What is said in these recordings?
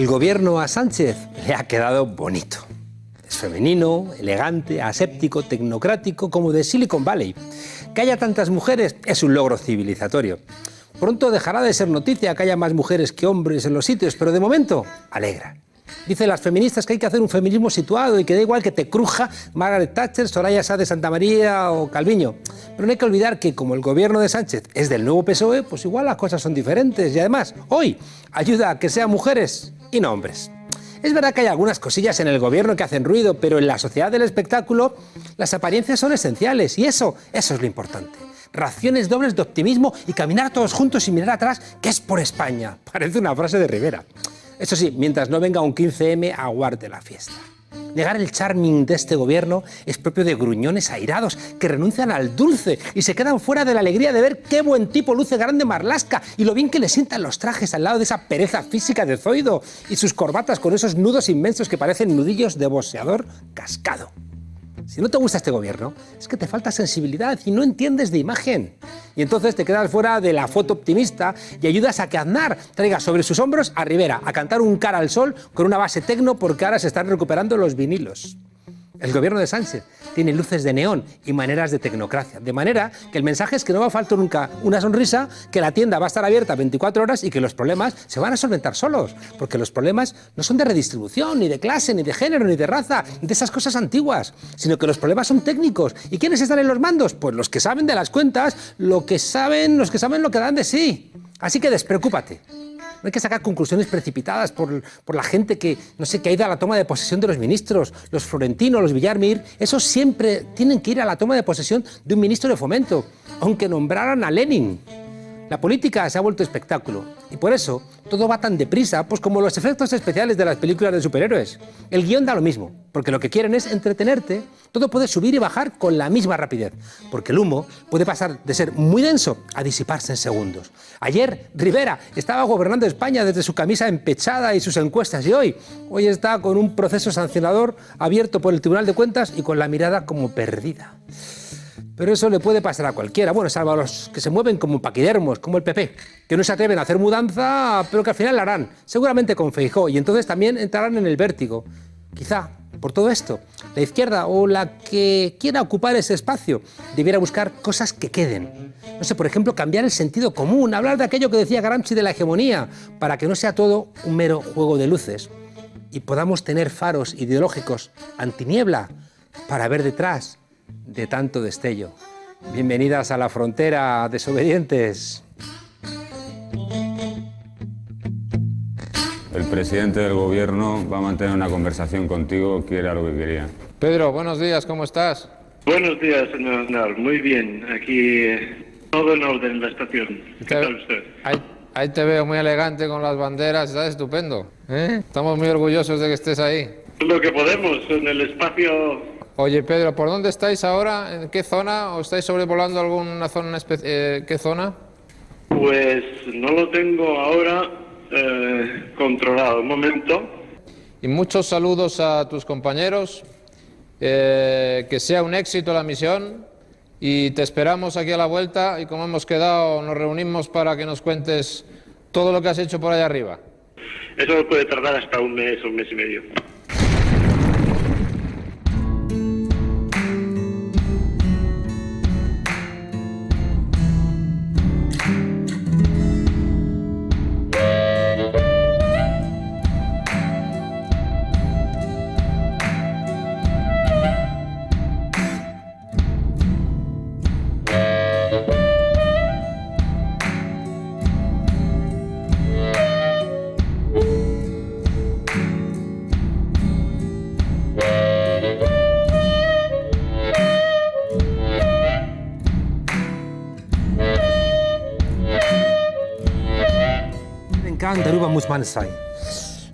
El gobierno a Sánchez le ha quedado bonito. Es femenino, elegante, aséptico, tecnocrático, como de Silicon Valley. Que haya tantas mujeres es un logro civilizatorio. Pronto dejará de ser noticia que haya más mujeres que hombres en los sitios, pero de momento alegra. Dicen las feministas que hay que hacer un feminismo situado y que da igual que te cruja Margaret Thatcher, Soraya Sáenz de Santamaría o Calviño. Pero no hay que olvidar que como el gobierno de Sánchez es del nuevo PSOE, pues igual las cosas son diferentes. Y además, hoy ayuda a que sean mujeres y no hombres. Es verdad que hay algunas cosillas en el gobierno que hacen ruido, pero en la sociedad del espectáculo las apariencias son esenciales y eso es lo importante. Raciones dobles de optimismo y caminar todos juntos y mirar atrás, que es por España. Parece una frase de Rivera. Eso sí, mientras no venga un 15M, aguarde la fiesta. Negar el charming de este gobierno es propio de gruñones airados que renuncian al dulce y se quedan fuera de la alegría de ver qué buen tipo luce Grande Marlaska y lo bien que le sientan los trajes al lado de esa pereza física de Zoido y sus corbatas con esos nudos inmensos que parecen nudillos de boxeador cascado. Si no te gusta este gobierno, es que te falta sensibilidad y no entiendes de imagen. Y entonces te quedas fuera de la foto optimista y ayudas a que Aznar traiga sobre sus hombros a Rivera a cantar un Cara al Sol con una base tecno porque ahora se están recuperando los vinilos. El gobierno de Sánchez tiene luces de neón y maneras de tecnocracia, de manera que el mensaje es que no va a faltar nunca una sonrisa, que la tienda va a estar abierta 24 horas y que los problemas se van a solventar solos, porque los problemas no son de redistribución, ni de clase, ni de género, ni de raza, ni de esas cosas antiguas, sino que los problemas son técnicos. ¿Y quiénes están en los mandos? Pues los que saben de las cuentas, los que saben lo que dan de sí. Así que despreocúpate. No hay que sacar conclusiones precipitadas por la gente que ha ido a la toma de posesión de los ministros. Los Florentino, los Villarmir, esos siempre tienen que ir a la toma de posesión de un ministro de Fomento, aunque nombraran a Lenin. La política se ha vuelto espectáculo y por eso todo va tan deprisa, pues como los efectos especiales de las películas de superhéroes. El guión da lo mismo, porque lo que quieren es entretenerte. Todo puede subir y bajar con la misma rapidez, porque el humo puede pasar de ser muy denso a disiparse en segundos. Ayer Rivera estaba gobernando España desde su camisa empechada y sus encuestas y hoy está con un proceso sancionador abierto por el Tribunal de Cuentas y con la mirada como perdida. Pero eso le puede pasar a cualquiera, bueno, salvo a los que se mueven como paquidermos, como el PP, que no se atreven a hacer mudanza, pero que al final la harán, seguramente con Feijóo, y entonces también entrarán en el vértigo. Quizá, por todo esto, la izquierda o la que quiera ocupar ese espacio debiera buscar cosas que queden. No sé, por ejemplo, cambiar el sentido común, hablar de aquello que decía Gramsci de la hegemonía, para que no sea todo un mero juego de luces y podamos tener faros ideológicos antiniebla para ver detrás de tanto destello. Bienvenidas a la frontera, desobedientes. El presidente del gobierno va a mantener una conversación contigo, que era lo que quería. Pedro, buenos días, ¿cómo estás? Buenos días, señor Aznar. Muy bien, aquí todo en orden en la estación. ¿Qué tal usted? Ahí te veo muy elegante con las banderas, estás estupendo. Estamos muy orgullosos de que estés ahí. Lo que podemos, en el espacio. Oye, Pedro, ¿por dónde estáis ahora? ¿En qué zona? ¿O estáis sobrevolando alguna zona especial? ¿Qué zona? Pues no lo tengo ahora controlado. Un momento. Y muchos saludos a tus compañeros. Que sea un éxito la misión. Y te esperamos aquí a la vuelta. Y como hemos quedado, nos reunimos para que nos cuentes todo lo que has hecho por allá arriba. Eso puede tardar hasta un mes y medio.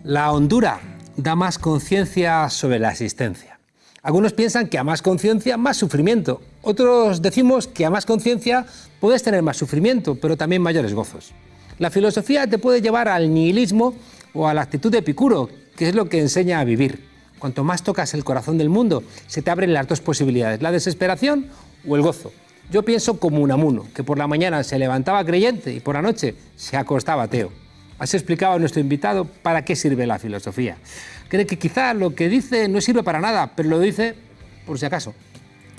La hondura da más conciencia sobre la existencia. Algunos piensan que a más conciencia, más sufrimiento. Otros decimos que a más conciencia puedes tener más sufrimiento, pero también mayores gozos. La filosofía te puede llevar al nihilismo o a la actitud de Epicuro, que es lo que enseña a vivir. Cuanto más tocas el corazón del mundo, se te abren las dos posibilidades, la desesperación o el gozo. Yo pienso como Unamuno, que por la mañana se levantaba creyente y por la noche se acostaba ateo. Así explicaba a nuestro invitado para qué sirve la filosofía. Cree que quizá lo que dice no sirve para nada, pero lo dice por si acaso.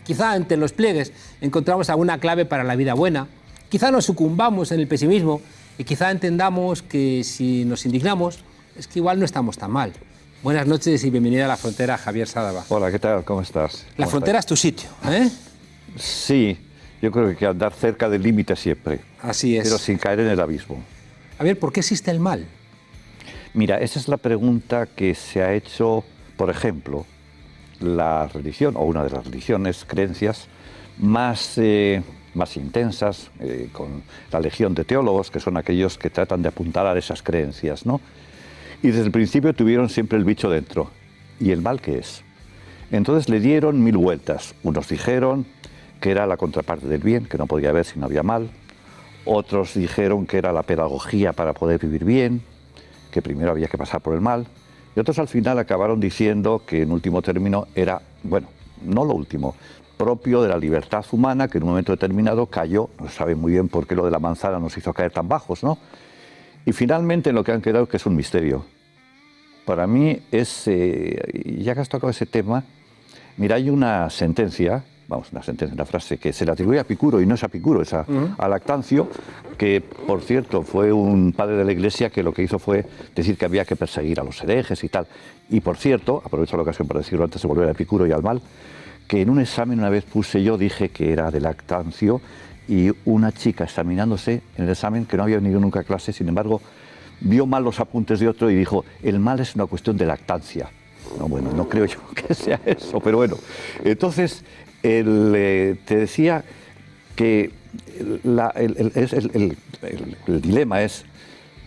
Quizá entre los pliegues encontramos alguna clave para la vida buena, quizá nos sucumbamos en el pesimismo y quizá entendamos que si nos indignamos es que igual no estamos tan mal. Buenas noches y bienvenida a La Frontera, Javier Sadaba. Hola, ¿qué tal? ¿Cómo estás? La Frontera es tu sitio, ¿eh? Sí, yo creo que hay que andar cerca del límite siempre. Así es. Pero sin caer en el abismo. A ver, ¿por qué existe el mal? Mira, esa es la pregunta que se ha hecho, por ejemplo, la religión, o una de las religiones, creencias más intensas, con la legión de teólogos, que son aquellos que tratan de apuntalar esas creencias, ¿no? Y desde el principio tuvieron siempre el bicho dentro. ¿Y el mal qué es? Entonces le dieron 1000 vueltas. Unos dijeron que era la contraparte del bien, que no podía haber si no había mal. Otros dijeron que era la pedagogía para poder vivir bien, que primero había que pasar por el mal. Y otros al final acabaron diciendo que en último término era, bueno, no lo último, propio de la libertad humana, que en un momento determinado cayó, no se sabe muy bien por qué lo de la manzana nos hizo caer tan bajos, ¿no? Y finalmente en lo que han quedado, que es un misterio. Para mí es, ya que has tocado ese tema, mira, hay una sentencia, una frase que se le atribuye a Epicuro, y no es a Epicuro, es a Lactancio, que por cierto fue un padre de la Iglesia que lo que hizo fue decir que había que perseguir a los herejes y tal. Y por cierto, aprovecho la ocasión para decirlo antes de volver a Epicuro y al mal, que en un examen una vez dije que era de Lactancio, y una chica examinándose en el examen, que no había venido nunca a clase, sin embargo, vio mal los apuntes de otro y dijo, el mal es una cuestión de lactancia. No, bueno, no creo yo que sea eso, pero bueno. Entonces, te decía que el dilema es,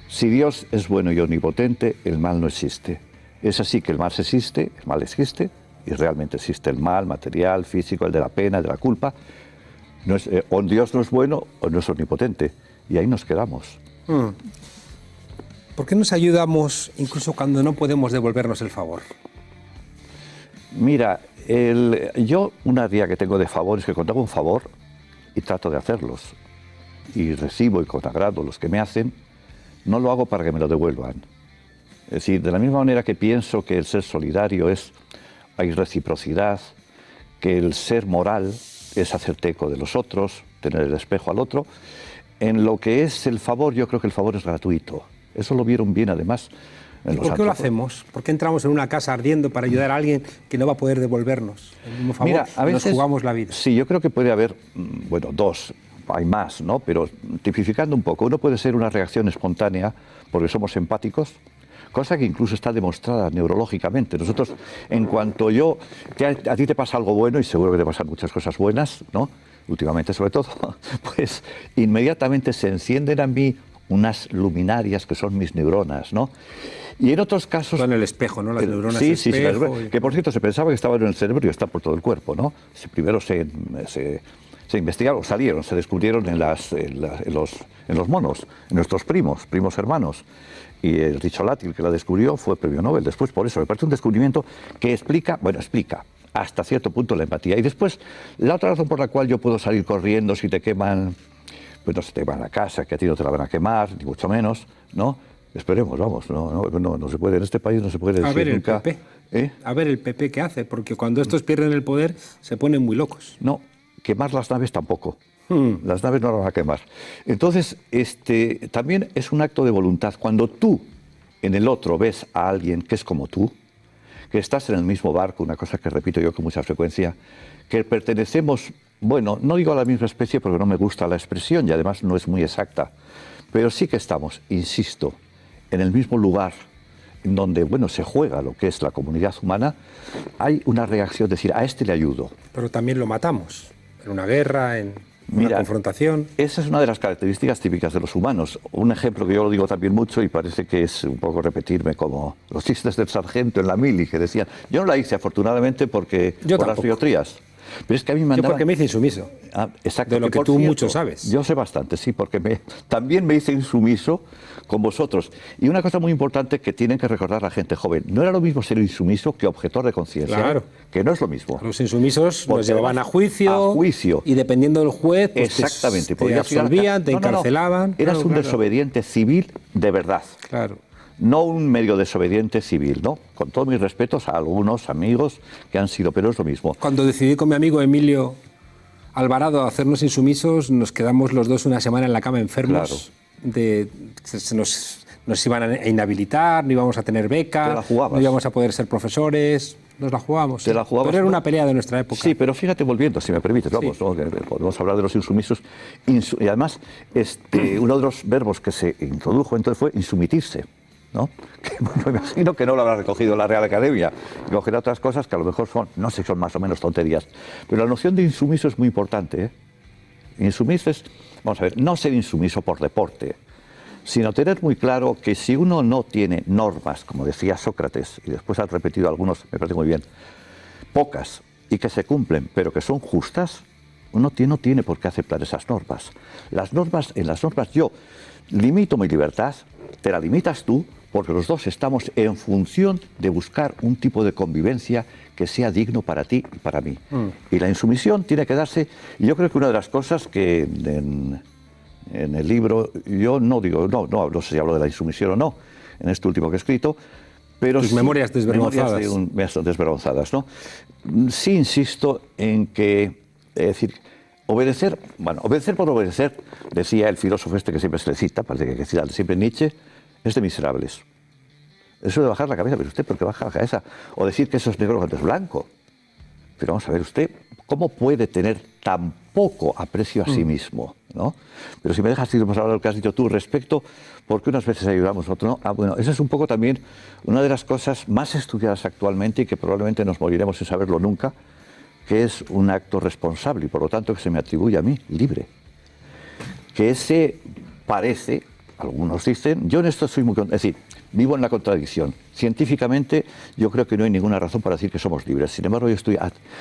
si Dios es bueno y omnipotente, el mal no existe. Es así que el mal existe, y realmente existe el mal material, físico, el de la pena, el de la culpa. No es, o Dios no es bueno o no es omnipotente, y ahí nos quedamos. ¿Por qué nos ayudamos incluso cuando no podemos devolvernos el favor? Mira, yo una idea que tengo de favor es que cuando hago un favor y trato de hacerlos y recibo y con agrado los que me hacen, no lo hago para que me lo devuelvan. Es decir, de la misma manera que pienso que el ser solidario hay reciprocidad, que el ser moral es hacerte eco de los otros, tener el espejo al otro. En lo que es el favor, yo creo que el favor es gratuito. Eso lo vieron bien, además. ¿Por qué lo hacemos? ¿Por qué entramos en una casa ardiendo para ayudar a alguien que no va a poder devolvernos el mismo favor? Mira, a veces nos jugamos la vida. Sí, yo creo que puede haber, bueno, dos, hay más, ¿no? Pero tipificando un poco, uno puede ser una reacción espontánea porque somos empáticos, cosa que incluso está demostrada neurológicamente. Nosotros, en cuanto a ti te pasa algo bueno, y seguro que te pasan muchas cosas buenas, ¿no? Últimamente sobre todo, pues inmediatamente se encienden a mí unas luminarias que son mis neuronas, ¿no? Y en otros casos... Son el espejo, ¿no? Las neuronas sí, espejo. Sí, que por cierto se pensaba que estaban en el cerebro y está por todo el cuerpo, ¿no? Primero se investigaron, se descubrieron en los monos, en nuestros primos hermanos. Y el Ricciolati, el que la descubrió, fue premio Nobel. Después, por eso, me parece un descubrimiento que explica hasta cierto punto la empatía. Y después, la otra razón por la cual yo puedo salir corriendo si te queman, pues no se te queman la casa, que a ti no te la van a quemar, ni mucho menos, ¿no? Esperemos, vamos, no se puede, en este país no se puede decir nunca. A ver el PP. A ver el PP qué hace, porque cuando estos pierden el poder se ponen muy locos. No, quemar las naves tampoco. Las naves no las van a quemar. Entonces, también es un acto de voluntad. Cuando tú en el otro ves a alguien que es como tú, que estás en el mismo barco, una cosa que repito yo con mucha frecuencia, que pertenecemos, bueno, no digo a la misma especie porque no me gusta la expresión y además no es muy exacta, pero sí que estamos, insisto, en el mismo lugar en donde, bueno, se juega lo que es la comunidad humana, hay una reacción, es decir, a este le ayudo. Pero también lo matamos, en una guerra, en una confrontación. Esa es una de las características típicas de los humanos. Un ejemplo que yo lo digo también mucho y parece que es un poco repetirme como los chistes del sargento en la mili que decían, yo no la hice afortunadamente porque por las biotrías. Pero es que a mí me Yo mandaban... porque me hice insumiso. Exacto. De lo que por tú cierto, mucho sabes. Yo sé bastante, sí, porque también me hice insumiso con vosotros. Y una cosa muy importante que tienen que recordar la gente joven, no era lo mismo ser insumiso que objetor de conciencia, Claro. que no es lo mismo. Los insumisos Porque nos llevaban a juicio. a juicio. Y dependiendo del juez, pues Exactamente. te podías ir a la absolvían, te no, no, no. encarcelaban. Eras Claro, un claro. desobediente civil de verdad. Claro. No un medio desobediente civil, ¿no? Con todos mis respetos a algunos amigos que han sido, pero es lo mismo. Cuando decidí con mi amigo Emilio Alvarado hacernos insumisos, nos quedamos los dos una semana en la cama enfermos. Nos iban a inhabilitar, no íbamos a tener beca, Te la jugabas. no íbamos a poder ser profesores. Nos la jugamos. Te la jugabas, Pero era ¿no? una pelea de nuestra época. Sí, pero fíjate, volviendo, si me permites, vamos, ¿no? Que podemos hablar de los insumisos. Y además, uno de los verbos que se introdujo entonces fue insumitirse, ¿no? Que, bueno, me imagino que no lo habrá recogido la Real Academia, y cogerá otras cosas que a lo mejor son, no sé, son más o menos tonterías. Pero la noción de insumiso es muy importante, ¿eh? Insumiso es, vamos a ver, no ser insumiso por deporte, sino tener muy claro que si uno no tiene normas, como decía Sócrates, y después ha repetido algunos, me parece muy bien, pocas, y que se cumplen, pero que son justas, uno no tiene por qué aceptar esas normas. En las normas yo limito mi libertad, te la limitas tú, porque los dos estamos en función de buscar un tipo de convivencia que sea digno para ti y para mí. Y la insumisión tiene que darse, y yo creo que una de las cosas que en el libro, yo no digo, no sé si hablo de la insumisión o no, en este último que he escrito, pero Tus sí, memorias desvergonzadas. memorias desvergonzadas, ¿no? Sí insisto en que, es decir, obedecer por obedecer, decía el filósofo que siempre se le cita, parece que cita siempre Nietzsche, es de miserables. Eso de bajar la cabeza, pero usted, ¿por qué baja la cabeza? O decir que eso es negro cuando es blanco. Pero vamos a ver, usted, ¿cómo puede tener tan poco aprecio a sí mismo? ¿No? Pero si me dejas ir, ahora lo que has dicho tú respecto, porque unas veces ayudamos, otras no. Bueno, esa es un poco también una de las cosas más estudiadas actualmente y que probablemente nos moriremos sin saberlo nunca, que es un acto responsable y por lo tanto que se me atribuye a mí, libre. Que ese parece, algunos dicen, yo en esto soy muy... Es decir, vivo en la contradicción. Científicamente yo creo que no hay ninguna razón para decir que somos libres. Sin embargo, yo estoy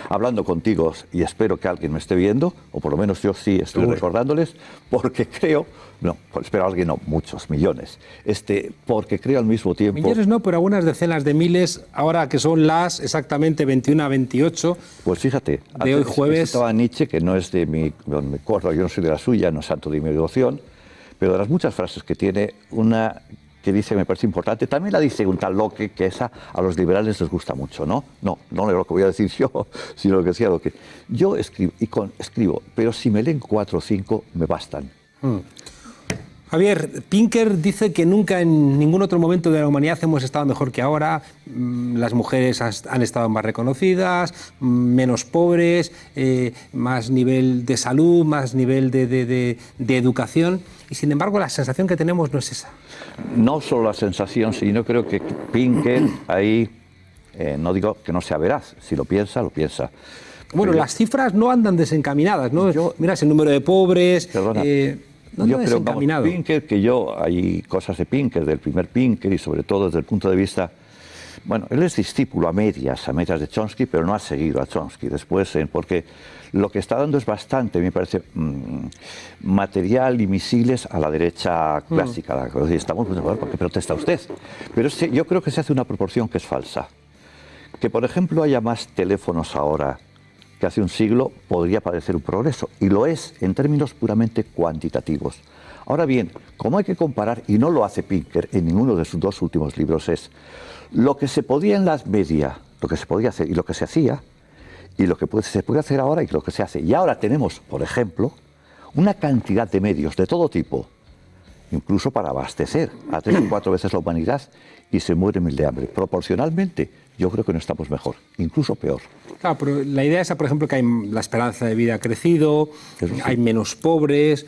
hablando contigo y espero que alguien me esté viendo, o por lo menos yo sí estoy recordándoles, porque creo, no, espero a alguien, no, muchos, millones, porque creo al mismo tiempo... Millones no, pero algunas decenas de miles, ahora que son las exactamente 21 a 28. Pues fíjate, de hoy jueves... Estaba Nietzsche, que no es de mi corda, yo no soy de la suya, no es santo de mi devoción, pero de las muchas frases que tiene, una que dice, me parece importante, también la dice un tal Locke, que esa a los liberales les gusta mucho, ¿no? No es lo que voy a decir yo, sino lo que decía Locke. Yo escribo, pero si me leen 4 o 5, me bastan. Javier, Pinker dice que nunca en ningún otro momento de la humanidad hemos estado mejor que ahora. Las mujeres han estado más reconocidas, menos pobres, más nivel de salud, más nivel de educación. Y sin embargo, la sensación que tenemos no es esa. No solo la sensación, sino creo que Pinker ahí, no digo que no sea veraz, si lo piensa, lo piensa. Bueno, las cifras no andan desencaminadas, ¿no? Miras el número de pobres... Perdona. No yo creo, vamos, Pinker, hay cosas de Pinker, del primer Pinker, y sobre todo desde el punto de vista... Bueno, él es discípulo a medias de Chomsky, pero no ha seguido a Chomsky después, porque lo que está dando es bastante, me parece, material y misiles a la derecha clásica. Estamos, ¿por qué protesta usted? Pero yo creo que se hace una proporción que es falsa. Que, por ejemplo, haya más teléfonos ahora que hace un siglo podría parecer un progreso, y lo es en términos puramente cuantitativos. Ahora bien, como hay que comparar, y no lo hace Pinker en ninguno de sus 2 últimos libros, es lo que se podía en la media, lo que se podía hacer y lo que se hacía, y lo que se puede hacer ahora y lo que se hace. Y ahora tenemos, por ejemplo, una cantidad de medios de todo tipo, incluso para abastecer a 3 o 4 veces la humanidad, y se muere mil de hambre. Proporcionalmente, yo creo que no estamos mejor, incluso peor. Claro, pero la idea es, por ejemplo, que la esperanza de vida ha crecido, hay menos pobres,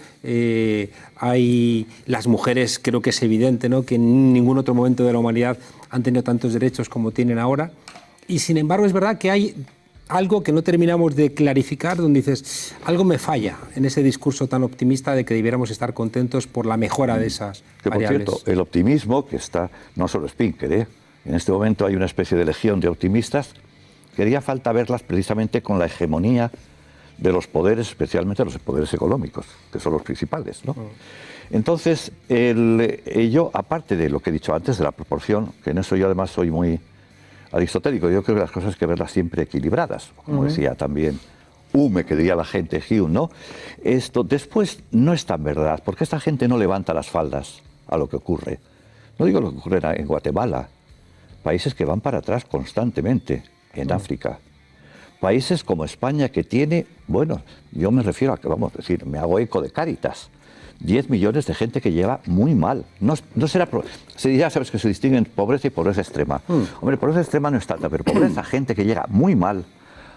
hay las mujeres, creo que es evidente, ¿no?, que en ningún otro momento de la humanidad han tenido tantos derechos como tienen ahora. Y sin embargo es verdad que hay algo que no terminamos de clarificar, donde dices, algo me falla en ese discurso tan optimista de que debiéramos estar contentos por la mejora de esas variables. Por cierto, el optimismo, que está, no solo es Pinker, en este momento hay una especie de legión de optimistas, que haría falta verlas precisamente con la hegemonía de los poderes, especialmente los poderes económicos, que son los principales, ¿no? Entonces, yo, aparte de lo que he dicho antes, de la proporción, que en eso yo además soy muy aristotélico, yo creo que las cosas hay que verlas siempre equilibradas, como decía también Hume, que diría la gente, Hume, ¿no? Esto después no es tan verdad, porque esta gente no levanta las faldas a lo que ocurre. No digo lo que ocurre en Guatemala, países que van para atrás constantemente, en África. Países como España, que tiene, bueno, yo me refiero a que, vamos a decir, me hago eco de Cáritas, 10 millones de gente que lleva muy mal. No será, ya sabes que se distinguen pobreza y pobreza extrema. Hombre, pobreza extrema no es tanta, pero pobreza, gente que llega muy mal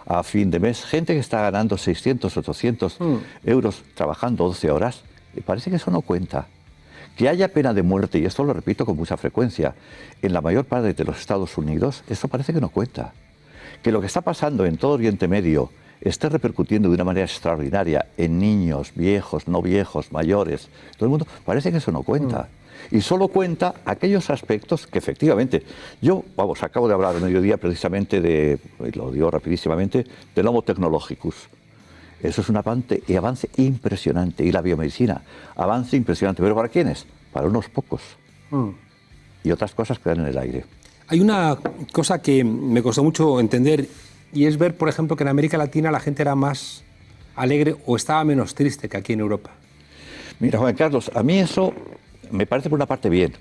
a fin de mes, gente que está ganando 600, 800 euros trabajando 12 horas, y parece que eso no cuenta. Que haya pena de muerte, y esto lo repito con mucha frecuencia, en la mayor parte de los Estados Unidos, eso parece que no cuenta. Que lo que está pasando en todo Oriente Medio esté repercutiendo de una manera extraordinaria en niños, viejos, no viejos, mayores, todo el mundo, parece que eso no cuenta. Y solo cuenta aquellos aspectos que efectivamente, yo, vamos, acabo de hablar al mediodía precisamente de, lo digo rapidísimamente, del Homo tecnologicus. Eso es un avance impresionante. Y la biomedicina, avance impresionante. ¿Pero para quiénes? Para unos pocos. Y otras cosas quedan en el aire. Hay una cosa que me costó mucho entender, y es ver, por ejemplo, que en América Latina la gente era más alegre o estaba menos triste que aquí en Europa. Mira, Juan Carlos, a mí eso me parece por una parte bien,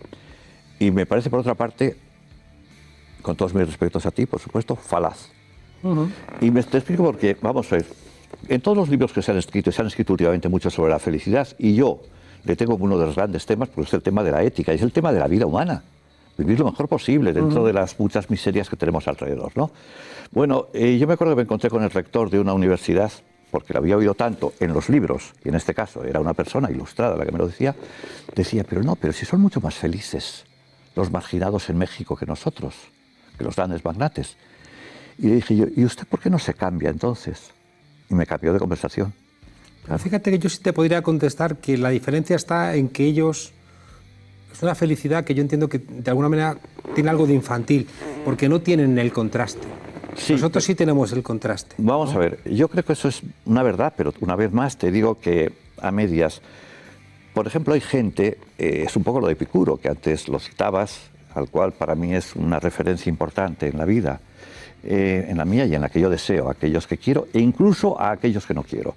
y me parece por otra parte, con todos mis respetos a ti, por supuesto, falaz. Y te explico por qué. Vamos a ver, en todos los libros que se han escrito últimamente mucho sobre la felicidad, y yo le tengo uno de los grandes temas, porque es el tema de la ética, es el tema de la vida humana. Vivir lo mejor posible dentro de las muchas miserias que tenemos alrededor, ¿no? Bueno, yo me acuerdo que me encontré con el rector de una universidad, porque lo había oído tanto en los libros, y en este caso era una persona ilustrada la que me lo decía, pero si son mucho más felices los marginados en México que nosotros, que los grandes magnates. Y le dije yo, ¿y usted por qué no se cambia entonces? Y me cambió de conversación. Pero fíjate que yo sí te podría contestar que la diferencia está en que ellos... Es una felicidad que yo entiendo que de alguna manera tiene algo de infantil, porque no tienen el contraste. Sí, nosotros sí tenemos el contraste. Vamos, ¿no? A ver, yo creo que eso es una verdad, pero una vez más te digo que a medias. Por ejemplo, hay gente, es un poco lo de Epicuro, que antes lo citabas, al cual para mí es una referencia importante en la vida, en la mía y en la que yo deseo, a aquellos que quiero e incluso a aquellos que no quiero.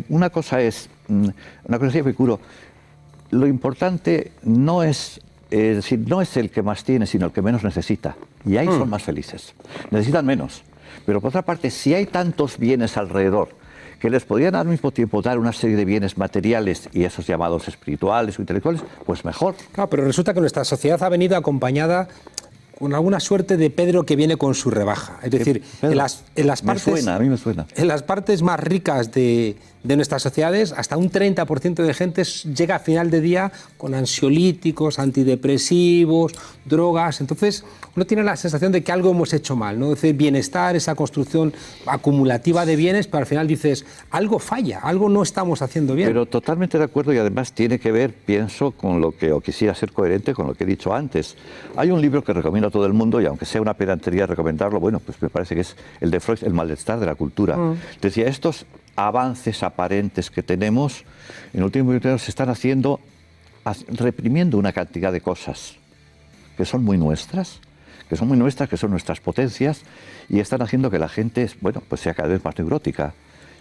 Una cosa es de Epicuro, lo importante no es, no es el que más tiene, sino el que menos necesita. Y ahí son más felices. Necesitan menos. Pero por otra parte, si hay tantos bienes alrededor que les podrían al mismo tiempo dar una serie de bienes materiales y esos llamados espirituales o intelectuales, pues mejor. Claro, pero resulta que nuestra sociedad ha venido acompañada con alguna suerte de Pedro que viene con su rebaja. Es decir, Pedro, en las partes, a mí me suena. En las partes más ricas de nuestras sociedades, hasta un 30% de gente llega a final de día con ansiolíticos, antidepresivos, drogas. Entonces, uno tiene la sensación de que algo hemos hecho mal, ¿no? Es decir, bienestar, esa construcción acumulativa de bienes, pero al final dices, algo falla, algo no estamos haciendo bien. Pero totalmente de acuerdo, y además tiene que ver, pienso, con lo que, o quisiera ser coherente con lo que he dicho antes. Hay un libro que recomiendo a todo el mundo, y aunque sea una pedantería recomendarlo, bueno, pues me parece que es el de Freud, El malestar de la cultura. Decía, estos avances aparentes que tenemos, en el último momento se están haciendo, reprimiendo una cantidad de cosas que son muy nuestras, que son nuestras potencias, y están haciendo que la gente, bueno, pues sea cada vez más neurótica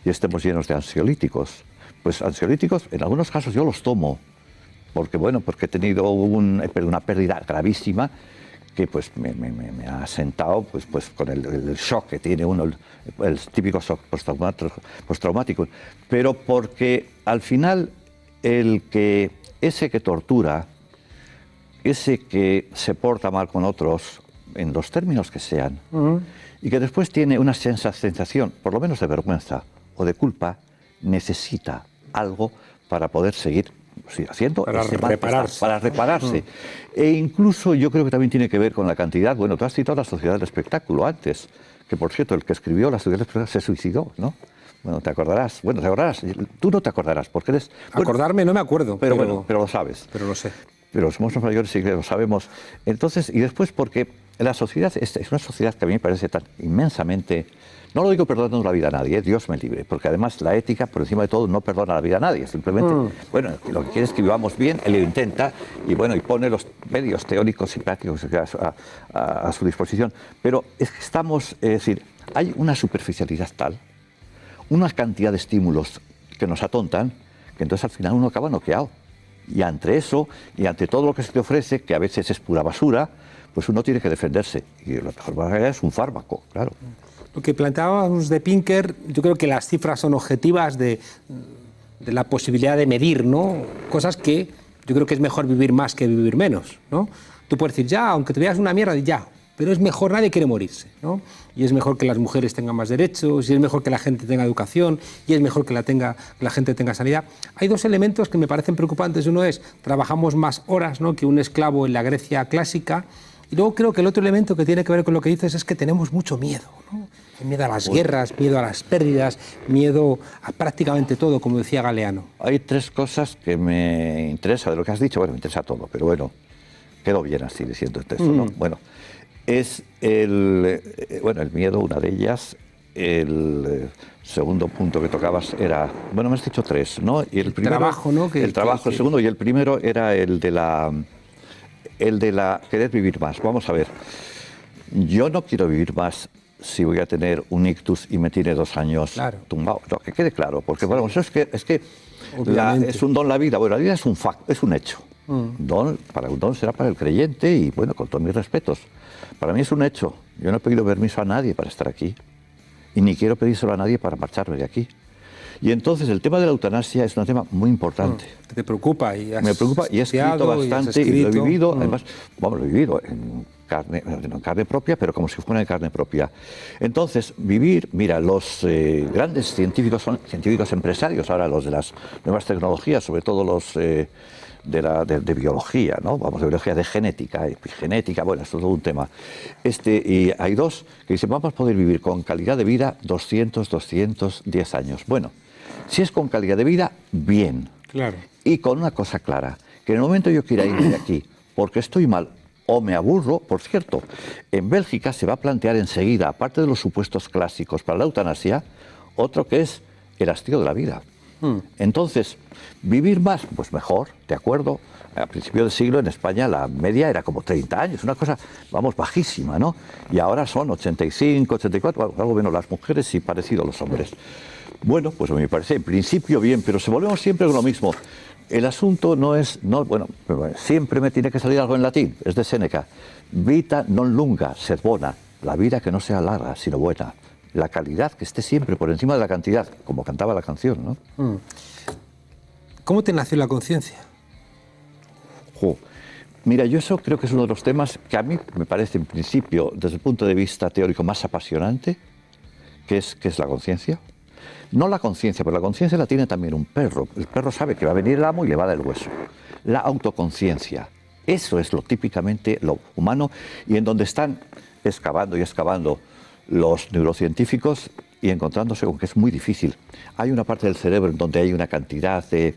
y estemos llenos de ansiolíticos. Pues ansiolíticos, en algunos casos yo los tomo, porque he tenido una pérdida gravísima que pues me ha sentado pues con el shock que tiene uno, el típico shock postraumático, pero porque al final ese que tortura, ese que se porta mal con otros, en los términos que sean, y que después tiene una sensación, por lo menos de vergüenza o de culpa, necesita algo para poder seguir haciendo, para repararse. E incluso yo creo que también tiene que ver con la cantidad. Bueno, tú has citado la Sociedad del Espectáculo antes, que por cierto, el que escribió la Sociedad del Espectáculo se suicidó, ¿no? Bueno, te acordarás. Tú no te acordarás, porque eres... Acordarme no me acuerdo. Pero lo sabes. Pero lo sé. Pero somos los mayores y lo sabemos. Entonces, y después porque la sociedad es una sociedad que a mí me parece tan inmensamente... No lo digo perdonando la vida a nadie, Dios me libre, porque además la ética, por encima de todo, no perdona la vida a nadie. Simplemente, bueno, lo que quiere es que vivamos bien, él lo intenta y bueno, y pone los medios teóricos y prácticos a su disposición. Pero es que estamos, es decir, hay una superficialidad tal, una cantidad de estímulos que nos atontan, que entonces al final uno acaba noqueado. Y ante eso, y ante todo lo que se te ofrece, que a veces es pura basura, pues uno tiene que defenderse. Y la mejor manera es un fármaco, claro. Lo que planteábamos de Pinker, yo creo que las cifras son objetivas de la posibilidad de medir, ¿no? Cosas que yo creo que es mejor vivir más que vivir menos, ¿no? Tú puedes decir, ya, aunque te veas una mierda, ya, pero es mejor, nadie quiere morirse, ¿no? Y es mejor que las mujeres tengan más derechos, y es mejor que la gente tenga educación, y es mejor que la gente tenga sanidad. Hay dos elementos que me parecen preocupantes. Uno es, trabajamos más horas, ¿no?, que un esclavo en la Grecia clásica. Y luego creo que el otro elemento que tiene que ver con lo que dices es que tenemos mucho miedo, ¿no? Miedo a las guerras, miedo a las pérdidas, miedo a prácticamente todo, como decía Galeano. Hay tres cosas que me interesa de lo que has dicho. Bueno, me interesa todo, pero bueno, quedó bien así diciendo esto, ¿no? Bueno, es el miedo, una de ellas. El segundo punto que tocabas era, bueno, me has dicho tres, ¿no? Y el primero, trabajo, ¿no? El segundo, y el primero era el de la querer vivir más. Vamos a ver, yo no quiero vivir más si voy a tener un ictus y me tiene 2 años tumbado. No, que quede claro, porque bueno, eso es que es un don la vida. Bueno, la vida es un es un hecho. Un don será para el creyente y bueno, con todos mis respetos. Para mí es un hecho. Yo no he pedido permiso a nadie para estar aquí y ni quiero pedírselo a nadie para marcharme de aquí. Y entonces el tema de la eutanasia es un tema muy importante. ¿Te preocupa? Me preocupa y he escrito bastante y lo he vivido, además, bueno, lo he vivido en carne propia, pero como si fuera en carne propia. Entonces, vivir, mira, los grandes científicos son científicos empresarios, ahora los de las nuevas tecnologías, sobre todo los de biología, ¿no? Vamos, de biología, de genética, epigenética, bueno, esto es todo un tema. Y hay dos que dicen, vamos a poder vivir con calidad de vida 210 años. Bueno, si es con calidad de vida, bien. Claro. Y con una cosa clara, que en el momento yo quiera irme de aquí, porque estoy mal o me aburro, por cierto, en Bélgica se va a plantear enseguida, aparte de los supuestos clásicos para la eutanasia, otro que es el hastío de la vida. Entonces, vivir más, pues mejor, de acuerdo. A principios del siglo en España la media era como 30 años, una cosa, vamos, bajísima, ¿no? Y ahora son 85, 84, algo menos las mujeres y parecido a los hombres. Bueno, pues me parece en principio bien, pero se volvemos siempre con lo mismo. El asunto no es, bueno, siempre me tiene que salir algo en latín, es de Séneca. Vita non lunga, sed bona, la vida que no sea larga, sino buena. La calidad que esté siempre por encima de la cantidad, como cantaba la canción, ¿no? ¿Cómo te nació la conciencia? Mira, yo eso creo que es uno de los temas que a mí me parece, en principio, desde el punto de vista teórico, más apasionante, que es la conciencia. No la conciencia, pero la conciencia la tiene también un perro. El perro sabe que va a venir el amo y le va a dar el hueso. La autoconciencia, eso es lo típicamente lo humano y en donde están excavando y excavando los neurocientíficos y encontrándose con que es muy difícil. Hay una parte del cerebro en donde hay una cantidad de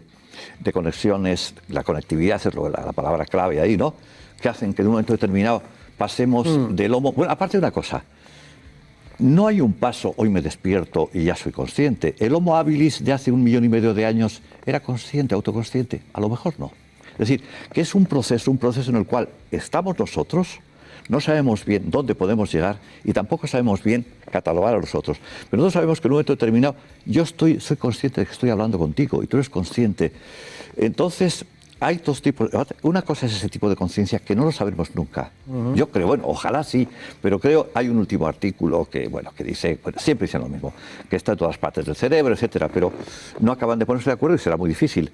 conexiones, la conectividad es la palabra clave ahí, ¿no? Que hacen que en un momento determinado pasemos del homo... Bueno, aparte de una cosa, no hay un paso, hoy me despierto y ya soy consciente. El Homo habilis de hace 1,5 millones de años era consciente, autoconsciente, a lo mejor no. Es decir, que es un proceso en el cual estamos nosotros, no sabemos bien dónde podemos llegar y tampoco sabemos bien catalogar a los otros. Pero nosotros sabemos que en un momento determinado yo soy consciente de que estoy hablando contigo y tú eres consciente. Entonces, hay dos tipos. Una cosa es ese tipo de conciencia que no lo sabremos nunca. Yo creo, bueno, ojalá sí, pero creo hay un último artículo que dice, bueno, siempre dicen lo mismo, que está en todas partes del cerebro, etcétera, pero no acaban de ponerse de acuerdo y será muy difícil.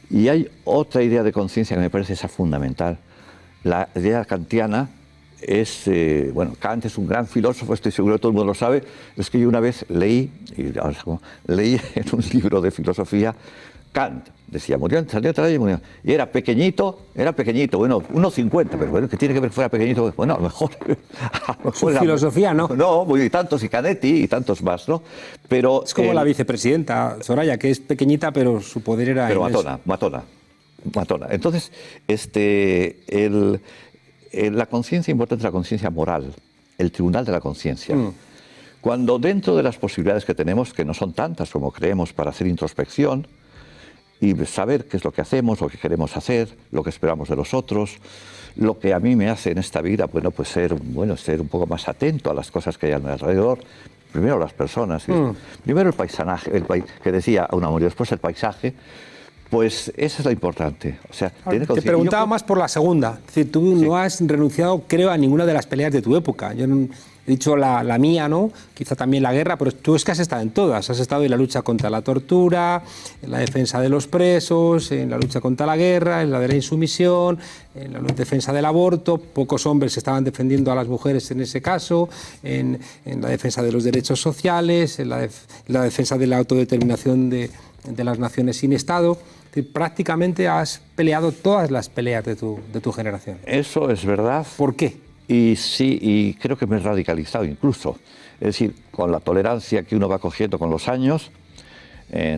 Y hay otra idea de conciencia que me parece esa fundamental. La idea kantiana es, Kant es un gran filósofo, estoy seguro que todo el mundo lo sabe. Es que yo una vez leí en un libro de filosofía, Kant decía, salió otra vez y murió. Y era pequeñito, bueno, 1,50, pero bueno, ¿qué tiene que ver que fuera pequeñito? Bueno, a lo mejor Su filosofía, ¿no? No, y tantos, y Canetti, y tantos más, ¿no? Pero es como la vicepresidenta, Soraya, que es pequeñita, pero su poder era... Pero matona. Entonces, la conciencia importante es la conciencia moral, el tribunal de la conciencia. Cuando dentro de las posibilidades que tenemos, que no son tantas como creemos para hacer introspección y saber qué es lo que hacemos, lo que queremos hacer, lo que esperamos de los otros, lo que a mí me hace en esta vida, bueno, pues ser un poco más atento a las cosas que hay a mi alrededor. Primero las personas, primero el paisaje, que decía Unamuno, después el paisaje. Pues esa es la importante. O sea, te preguntaba más por la segunda. Es decir, tú no has renunciado, creo, a ninguna de las peleas de tu época. Yo he dicho la mía, ¿no? Quizá también la guerra, pero tú es que has estado en todas. Has estado en la lucha contra la tortura, en la defensa de los presos, en la lucha contra la guerra, en la de la insumisión, en la defensa del aborto. Pocos hombres estaban defendiendo a las mujeres en ese caso, en la defensa de los derechos sociales, en la defensa de la autodeterminación de las naciones sin Estado. Prácticamente has peleado todas las peleas de tu generación. Eso es verdad. ¿Por qué? Y sí, y creo que me he radicalizado incluso. Es decir, con la tolerancia que uno va cogiendo con los años,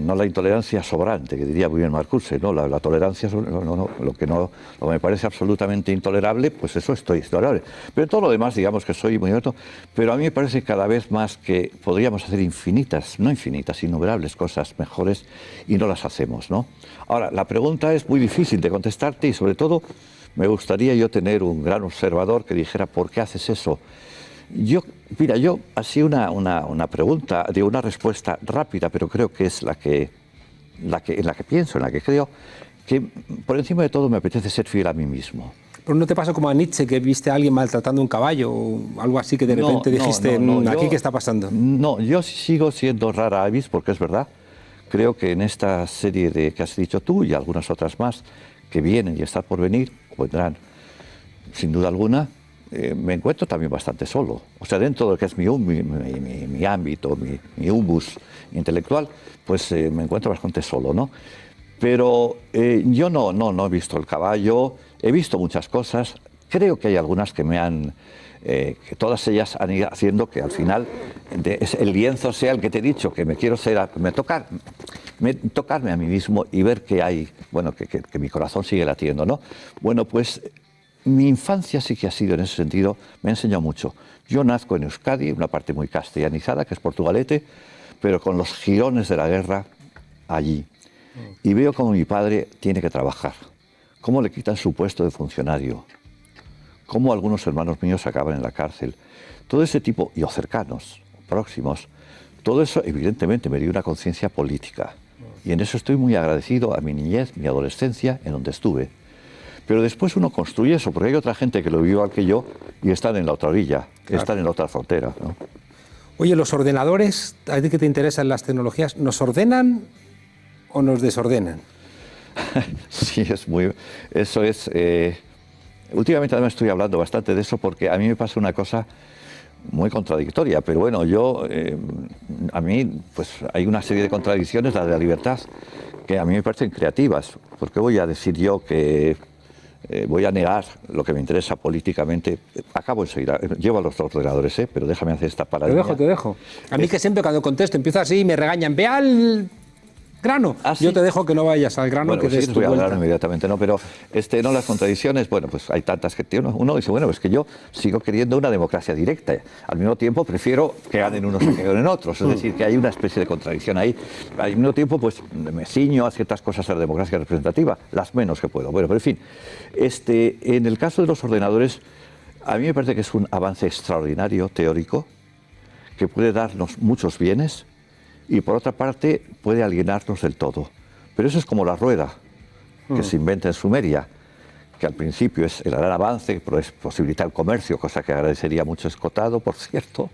no la intolerancia sobrante, que diría muy bien Marcuse, ¿no? La tolerancia, lo que me parece absolutamente intolerable, pues eso estoy tolerable. Pero todo lo demás, digamos que soy muy abierto, pero a mí me parece cada vez más que podríamos hacer innumerables cosas mejores y no las hacemos, ¿no? Ahora, la pregunta es muy difícil de contestarte y sobre todo me gustaría yo tener un gran observador que dijera ¿por qué haces eso? Mira, así una pregunta, de una respuesta rápida, pero creo que es en la que pienso, en la que creo, que por encima de todo me apetece ser fiel a mí mismo. ¿Pero no te pasó como a Nietzsche, que viste a alguien maltratando un caballo o algo así que de repente dijiste, ¿aquí qué está pasando? No, yo sigo siendo rara avis, porque es verdad. Creo que en esta serie que has dicho tú y algunas otras más que vienen y están por venir, vendrán, sin duda alguna, me encuentro también bastante solo. O sea, dentro de lo que es mi ámbito, mi humus intelectual, pues me encuentro bastante solo, ¿no? Pero yo no he visto el caballo, he visto muchas cosas, creo que hay algunas que que todas ellas han ido haciendo que al final el lienzo sea el que te he dicho, que me quiero tocarme a mí mismo y ver que hay, bueno, que mi corazón sigue latiendo, ¿no? Bueno, pues mi infancia sí que ha sido en ese sentido, me ha enseñado mucho. Yo nazco en Euskadi, una parte muy castellanizada, que es Portugalete, pero con los jirones de la guerra allí. Y veo cómo mi padre tiene que trabajar, cómo le quitan su puesto de funcionario, cómo algunos hermanos míos acaban en la cárcel. Todo ese tipo, y o cercanos, próximos, todo eso evidentemente me dio una conciencia política. Y en eso estoy muy agradecido a mi niñez, mi adolescencia, en donde estuve. Pero después uno construye eso, porque hay otra gente que lo vivió igual que yo y están en la otra orilla, están en la otra frontera, ¿no? Oye, ¿los ordenadores, a ti que te interesan las tecnologías, nos ordenan o nos desordenan? Sí, eso es... últimamente además estoy hablando bastante de eso porque a mí me pasa una cosa muy contradictoria, pero bueno, a mí pues hay una serie de contradicciones, la de la libertad, que a mí me parecen creativas, porque voy a decir yo que voy a negar lo que me interesa políticamente. Acabo enseguida, llevo a los ordenadores, pero déjame hacer esta paradilla. Te dejo. A mí que siempre cuando contesto empiezo así y me regañan, ve al grano. ¿Ah, sí? Yo te dejo que no vayas al grano. Bueno, que pues des sí, tu voy a vuelta. hablar inmediatamente, ¿no? Pero no las contradicciones, bueno, pues hay tantas que uno dice, bueno, es que yo sigo queriendo una democracia directa. Al mismo tiempo prefiero que ganen unos y que ganen otros. Es decir, que hay una especie de contradicción ahí. Al mismo tiempo, pues me ciño a ciertas cosas de la democracia representativa, las menos que puedo. Bueno, pero en fin, en el caso de los ordenadores, a mí me parece que es un avance extraordinario teórico que puede darnos muchos bienes y por otra parte puede alienarnos del todo. Pero eso es como la rueda que se inventa en Sumeria, que al principio es el gran avance, posibilita el comercio, cosa que agradecería mucho Escotado, por cierto,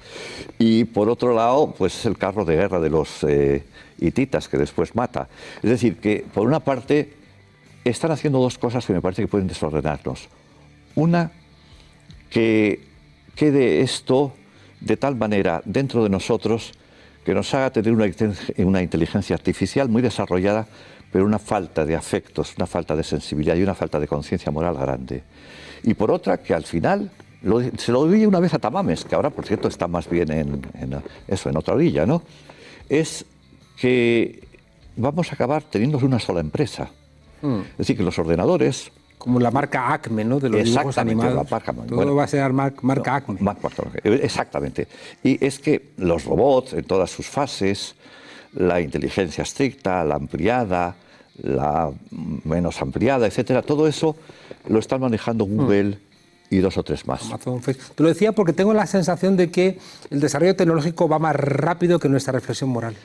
y por otro lado, pues el carro de guerra de los hititas que después mata. Es decir, que por una parte están haciendo dos cosas que me parece que pueden desordenarnos. Una, que quede esto de tal manera dentro de nosotros que nos haga tener una inteligencia artificial muy desarrollada, pero una falta de afectos, una falta de sensibilidad y una falta de conciencia moral grande. Y por otra, que al final, se lo oí una vez a Tamames, que ahora, por cierto, está más bien en otra orilla, ¿no? Es que vamos a acabar teniendo una sola empresa. Es decir, que los ordenadores, Como la marca Acme, ¿no? De los dibujos animados. La marca, Todo bueno, va a ser marca Acme. Exactamente. Y es que los robots, en todas sus fases, la inteligencia estricta, la ampliada, la menos ampliada, etcétera, todo eso lo están manejando Google y 2 o 3 más. Amazon, Facebook. Te lo decía porque tengo la sensación de que el desarrollo tecnológico va más rápido que nuestra reflexión moral.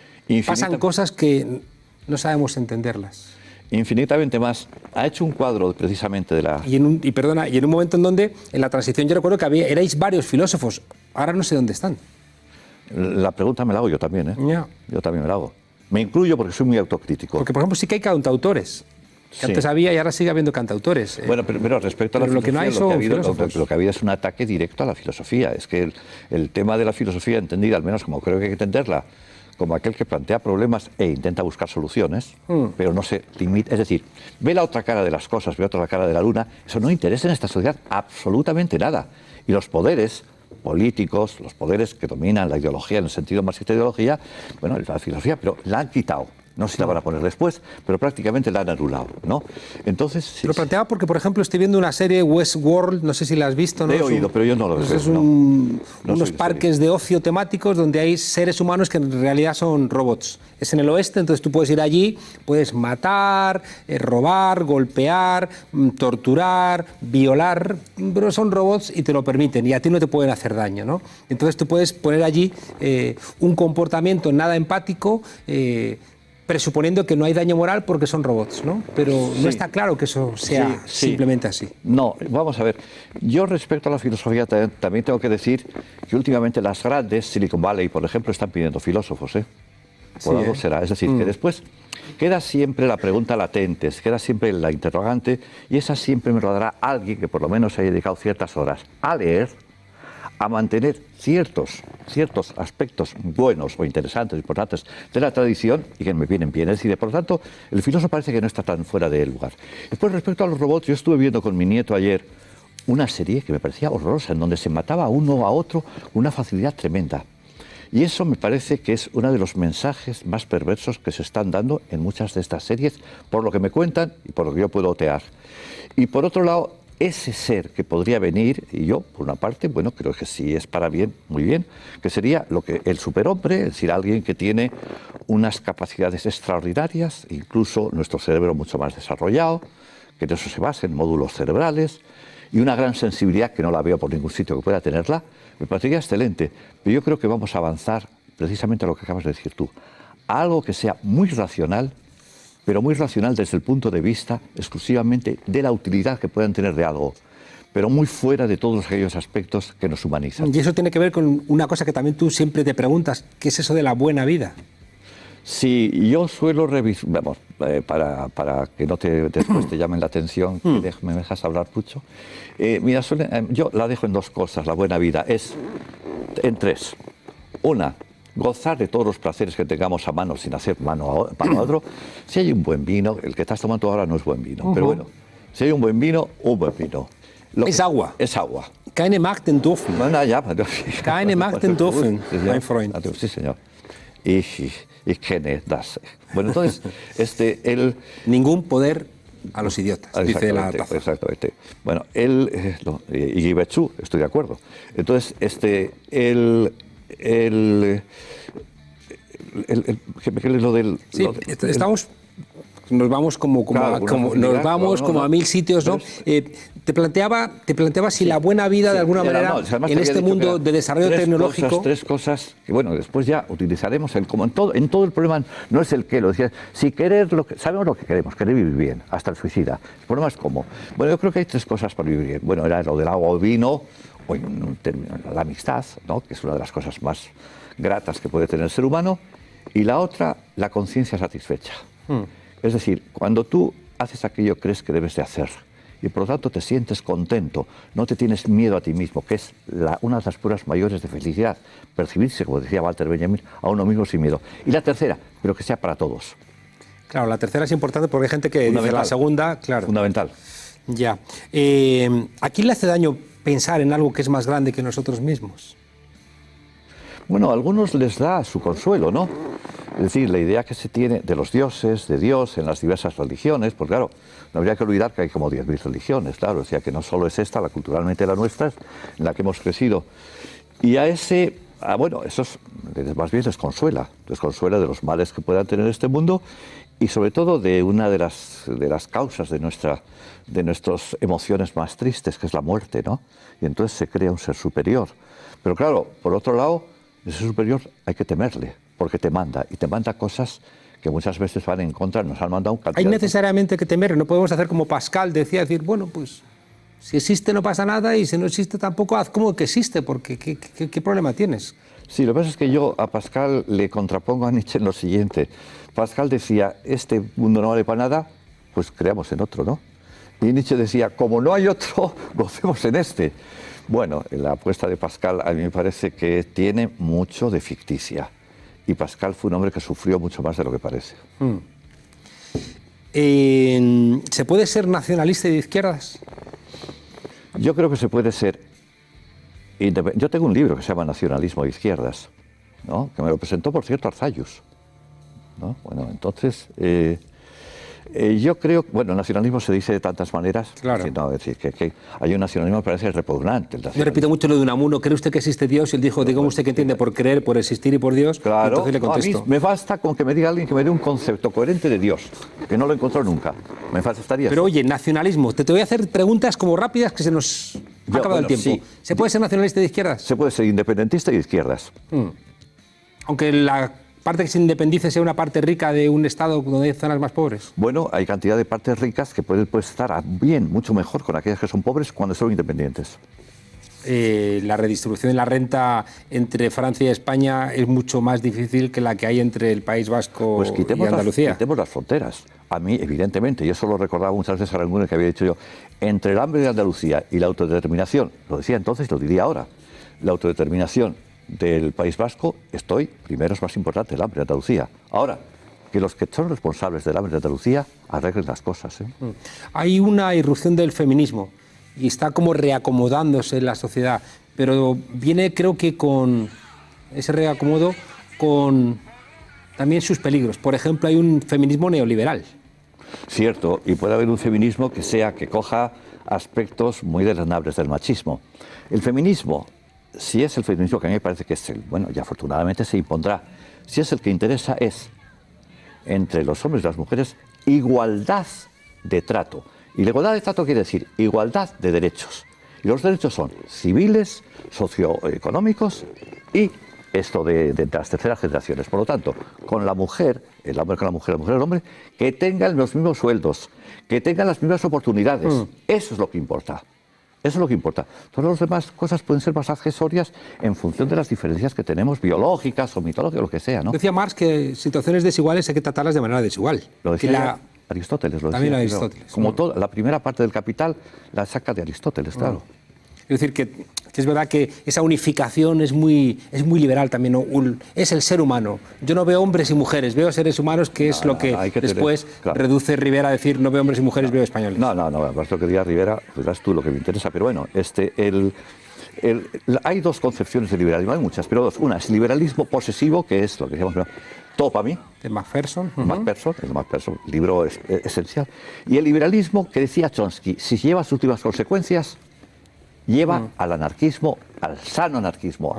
Pasan cosas que no sabemos entenderlas. Infinitamente más. Ha hecho un cuadro precisamente de la... Y en un momento en donde, en la transición, yo recuerdo que erais varios filósofos. Ahora no sé dónde están. La pregunta me la hago yo también, ¿eh? Ya. Yo también me la hago. Me incluyo porque soy muy autocrítico. Porque, por ejemplo, sí que hay cantautores. Que antes había y ahora sigue habiendo cantautores. Bueno, pero respecto a la filosofía, lo que no hay son filósofos. lo que ha habido es un ataque directo a la filosofía. Es que el tema de la filosofía, entendida al menos como creo que hay que entenderla, como aquel que plantea problemas e intenta buscar soluciones, pero no se limita. Es decir, ve la otra cara de las cosas, ve otra cara de la luna. Eso no interesa en esta sociedad absolutamente nada. Y los poderes políticos, los poderes que dominan la ideología, en el sentido marxista de ideología, bueno, la filosofía, pero la han quitado. No sé si la van a poner después, pero prácticamente la han anulado, ¿no? Entonces... Sí, lo planteaba porque, por ejemplo, estoy viendo una serie Westworld, no sé si la has visto, ¿no? He oído, pero yo no lo veo. Es unos parques de ocio temáticos donde hay seres humanos que en realidad son robots. Es en el oeste, entonces tú puedes ir allí, puedes matar, robar, golpear, torturar, violar, pero son robots y te lo permiten y a ti no te pueden hacer daño, ¿no? Entonces tú puedes poner allí un comportamiento nada empático, presuponiendo que no hay daño moral porque son robots, ¿no? Pero no está claro que eso sea simplemente así. No, vamos a ver. Yo respecto a la filosofía también tengo que decir que últimamente las grandes, Silicon Valley, por ejemplo, están pidiendo filósofos, ¿eh? Por algo será. Es decir, que después queda siempre la pregunta latente, queda siempre la interrogante, y esa siempre me lo dará alguien que por lo menos haya dedicado ciertas horas a leer, a mantener ciertos aspectos buenos o interesantes, importantes de la tradición y que me vienen bien. Es decir, por lo tanto, el filósofo parece que no está tan fuera de lugar. Después, respecto a los robots, yo estuve viendo con mi nieto ayer una serie que me parecía horrorosa, en donde se mataba uno a otro con una facilidad tremenda. Y eso me parece que es uno de los mensajes más perversos que se están dando en muchas de estas series, por lo que me cuentan y por lo que yo puedo otear. Y por otro lado, ese ser que podría venir, y yo, por una parte, bueno, creo que sí es para bien, muy bien, que sería lo que el superhombre, es decir, alguien que tiene unas capacidades extraordinarias, incluso nuestro cerebro mucho más desarrollado, que en eso se basa, en módulos cerebrales, y una gran sensibilidad que no la veo por ningún sitio que pueda tenerla, me parecería excelente. Pero yo creo que vamos a avanzar precisamente a lo que acabas de decir tú, a algo que sea muy racional, pero muy racional desde el punto de vista exclusivamente de la utilidad que puedan tener de algo, pero muy fuera de todos aquellos aspectos que nos humanizan. Y eso tiene que ver con una cosa que también tú siempre te preguntas, ¿qué es eso de la buena vida? Sí, yo suelo revisar, vamos, para que no después te llamen la atención, que me dejas hablar mucho. Mira, yo la dejo en 2 cosas, la buena vida, es en 3. Una, gozar de todos los placeres que tengamos a mano sin hacer mano a otro. Si hay un buen vino, el que estás tomando ahora no es buen vino, pero bueno, si hay un buen vino, un buen vino. Es agua. Es agua. Keine Macht den Dürfen. Bueno, ya, Keine Macht den Dürfen, mein Freund. Sí, señor. Ich kenne das. Bueno, entonces, Ningún poder a los idiotas, dice la taza. Exactamente. Bueno, y Gibetsu, estoy de acuerdo. Entonces, estamos... Nos vamos como a 1000 sitios, ¿no? Te planteaba si la buena vida, de alguna manera, en este mundo de desarrollo tecnológico... Tres cosas que, bueno, después ya utilizaremos, como en todo el problema no es el qué, lo decía, si querer, sabemos lo que queremos, querer vivir bien, hasta el suicida. El problema es cómo. Bueno, yo creo que hay 3 cosas para vivir bien. Bueno, era lo del agua o vino, o la amistad, ¿no? Que es una de las cosas más gratas que puede tener el ser humano, y la otra, la conciencia satisfecha. Es decir, cuando tú haces aquello que crees que debes de hacer y por lo tanto te sientes contento, no te tienes miedo a ti mismo, que es una de las pruebas mayores de felicidad, percibirse, como decía Walter Benjamin, a uno mismo sin miedo. Y la tercera, pero que sea para todos. Claro, la tercera es importante porque hay gente que dice la segunda, claro. Fundamental. Ya. ¿A quién le hace daño pensar en algo que es más grande que nosotros mismos? Bueno, a algunos les da su consuelo, ¿no? Es decir, la idea que se tiene de los dioses, de Dios en las diversas religiones, pues claro, no habría que olvidar que hay como 10.000 religiones, claro, o sea que no solo es esta, la culturalmente la nuestra, en la que hemos crecido. Y a ese, bueno, eso más bien les consuela de los males que puedan tener este mundo y sobre todo de una de las causas de nuestras emociones más tristes, que es la muerte, ¿no? Y entonces se crea un ser superior. Pero claro, por otro lado, ese superior hay que temerle, porque te manda, y te manda cosas que muchas veces van en contra, nos han mandado un cantidad. Hay necesariamente que temerle, no podemos hacer como Pascal decía, decir, bueno, pues si existe no pasa nada y si no existe tampoco haz como que existe, porque ¿qué problema tienes? Sí, lo que pasa es que yo a Pascal le contrapongo a Nietzsche en lo siguiente. Pascal decía, este mundo no vale para nada, pues creamos en otro, ¿no? Y Nietzsche decía, como no hay otro, gocemos en este. Bueno, la apuesta de Pascal a mí me parece que tiene mucho de ficticia. Y Pascal fue un hombre que sufrió mucho más de lo que parece. ¿Se puede ser nacionalista y de izquierdas? Yo creo que se puede ser. Yo tengo un libro que se llama Nacionalismo de Izquierdas, ¿no? Que me lo presentó, por cierto, Arzallus, ¿no? Bueno, entonces, yo creo, bueno, nacionalismo se dice de tantas maneras. Claro. Es decir, que hay un nacionalismo que parece repugnante. Yo repito mucho lo de Unamuno, ¿cree usted que existe Dios? Y él dijo, dígame usted qué entiende por creer, por existir y por Dios. Claro, y entonces le no, a contesto. mí me basta con que me diga alguien que me dé un concepto coherente de Dios, que no lo encontró nunca. Me bastaría. Pero oye, nacionalismo, te voy a hacer preguntas como rápidas que se nos ha acabado el tiempo. Sí. ¿Se puede ser nacionalista y de izquierdas? Se puede ser independentista y de izquierdas. Aunque la parte que se independice sea una parte rica de un Estado donde hay zonas más pobres. Bueno, hay cantidad de partes ricas que pueden estar bien, mucho mejor con aquellas que son pobres cuando son independientes. La redistribución de la renta entre Francia y España es mucho más difícil que la que hay entre el País Vasco Pues y Andalucía. quitemos las fronteras. A mí, evidentemente, yo eso lo recordaba muchas veces a Aranguren que había dicho yo, entre el hambre de Andalucía y la autodeterminación, lo decía entonces y lo diría ahora, la autodeterminación del País Vasco, primero es más importante el hambre de Andalucía. Ahora, que los que son responsables del hambre de Andalucía arreglen las cosas. Hay una irrupción del feminismo y está como reacomodándose en la sociedad, pero viene, creo que con ese reacomodo, con también sus peligros. Por ejemplo, hay un feminismo neoliberal. Cierto, y puede haber un feminismo que coja aspectos muy deleznables del machismo. El feminismo, si es el feminismo que a mí me parece que es bueno, y afortunadamente se impondrá, si es el que interesa es, entre los hombres y las mujeres, igualdad de trato. Y la igualdad de trato quiere decir igualdad de derechos. Y los derechos son civiles, socioeconómicos y esto de las terceras generaciones. Por lo tanto, con la mujer, el hombre con la mujer el hombre, que tengan los mismos sueldos, que tengan las mismas oportunidades. Eso es lo que importa. Eso es lo que importa. Todas las demás cosas pueden ser más accesorias en función de las diferencias que tenemos, biológicas o mitológicas, lo que sea, ¿no? Decía Marx que situaciones desiguales hay que tratarlas de manera desigual. Lo decía Aristóteles. También Aristóteles. Como toda la primera parte del Capital la saca de Aristóteles, claro. Es decir, que es verdad que esa unificación es muy liberal también, ¿no? Es el ser humano. Yo no veo hombres y mujeres, veo seres humanos, que es lo que después reduce Rivera a decir no veo hombres y mujeres, veo españoles. No, lo que diga Rivera, pues das tú lo que me interesa. Pero bueno, hay dos concepciones de liberalismo, hay muchas, pero dos. Una es liberalismo posesivo, que es lo que decíamos, todo para mí. De Macpherson. Macpherson, libro esencial. Y el liberalismo que decía Chomsky, si lleva sus últimas consecuencias, lleva al anarquismo, al sano anarquismo.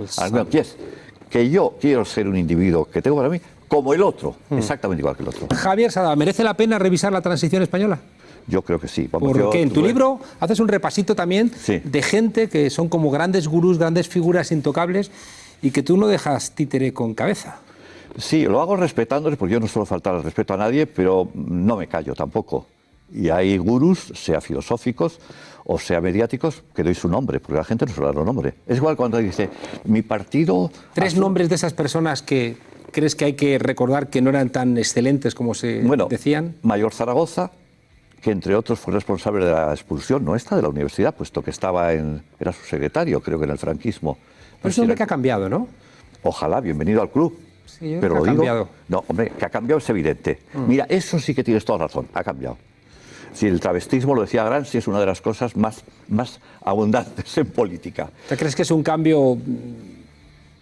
Que yo quiero ser un individuo que tengo para mí como el otro, exactamente igual que el otro. Javier Sada, ¿merece la pena revisar la transición española? Yo creo que sí. Porque en tu libro haces un repasito también de gente que son como grandes gurús, grandes figuras intocables y que tú no dejas títere con cabeza. Sí, lo hago respetándoles porque yo no suelo faltar al respeto a nadie, pero no me callo tampoco. Y hay gurús, sea filosóficos o sea mediáticos, que doy su nombre, porque la gente no suele dar un nombre. Es igual cuando dice, mi partido... ¿Tres nombres de esas personas que crees que hay que recordar que no eran tan excelentes como se decían? Mayor Zaragoza, que entre otros fue responsable de la expulsión nuestra de la universidad, puesto que era su secretario, creo que en el franquismo. Pero es un hombre que ha cambiado, ¿no? Ojalá, bienvenido al club. Sí, pero lo ha digo, cambiado. No, hombre, que ha cambiado es evidente. Mira, eso sí que tienes toda razón, ha cambiado. Si el travestismo, lo decía Gramsci, es una de las cosas más abundantes en política. ¿Te crees que es un cambio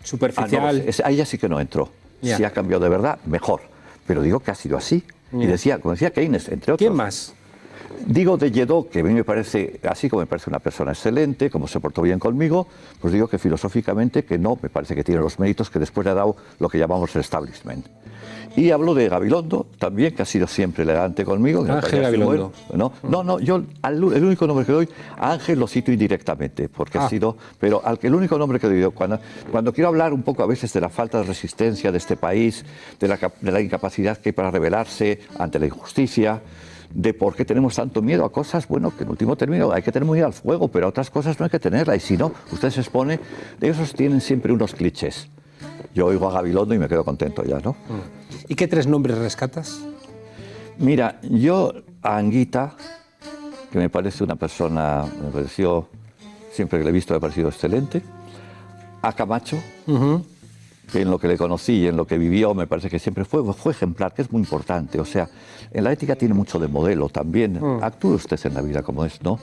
superficial? Ahí ya sí que no entro. Ya. Si ha cambiado de verdad, mejor. Pero digo que ha sido así. Y decía, como decía Keynes, entre otros. ¿Quién más? Digo de Lledó, que a mí me parece, así como me parece una persona excelente, como se portó bien conmigo, pues digo que filosóficamente que no, me parece que tiene los méritos que después le ha dado lo que llamamos el establishment. Y hablo de Gabilondo, también, que ha sido siempre elegante conmigo. Que Ángel Gabilondo. No, yo el único nombre que doy, a Ángel lo cito indirectamente, porque ha sido, pero el único nombre que doy, cuando quiero hablar un poco a veces de la falta de resistencia de este país, de la incapacidad que hay para rebelarse ante la injusticia, de por qué tenemos tanto miedo a cosas, bueno, que en último término hay que tener miedo al fuego, pero a otras cosas no hay que tenerla, y si no, usted se expone, esos tienen siempre unos clichés. Yo oigo a Gabilondo y me quedo contento ya, ¿no? ¿Y qué 3 nombres rescatas? Mira, yo a Anguita, que me parece una persona, me pareció, siempre que le he visto me ha parecido excelente, a Camacho, que en lo que le conocí y en lo que vivió me parece que siempre fue ejemplar, que es muy importante. O sea, en la ética tiene mucho de modelo también. Actúe usted en la vida como es, ¿no?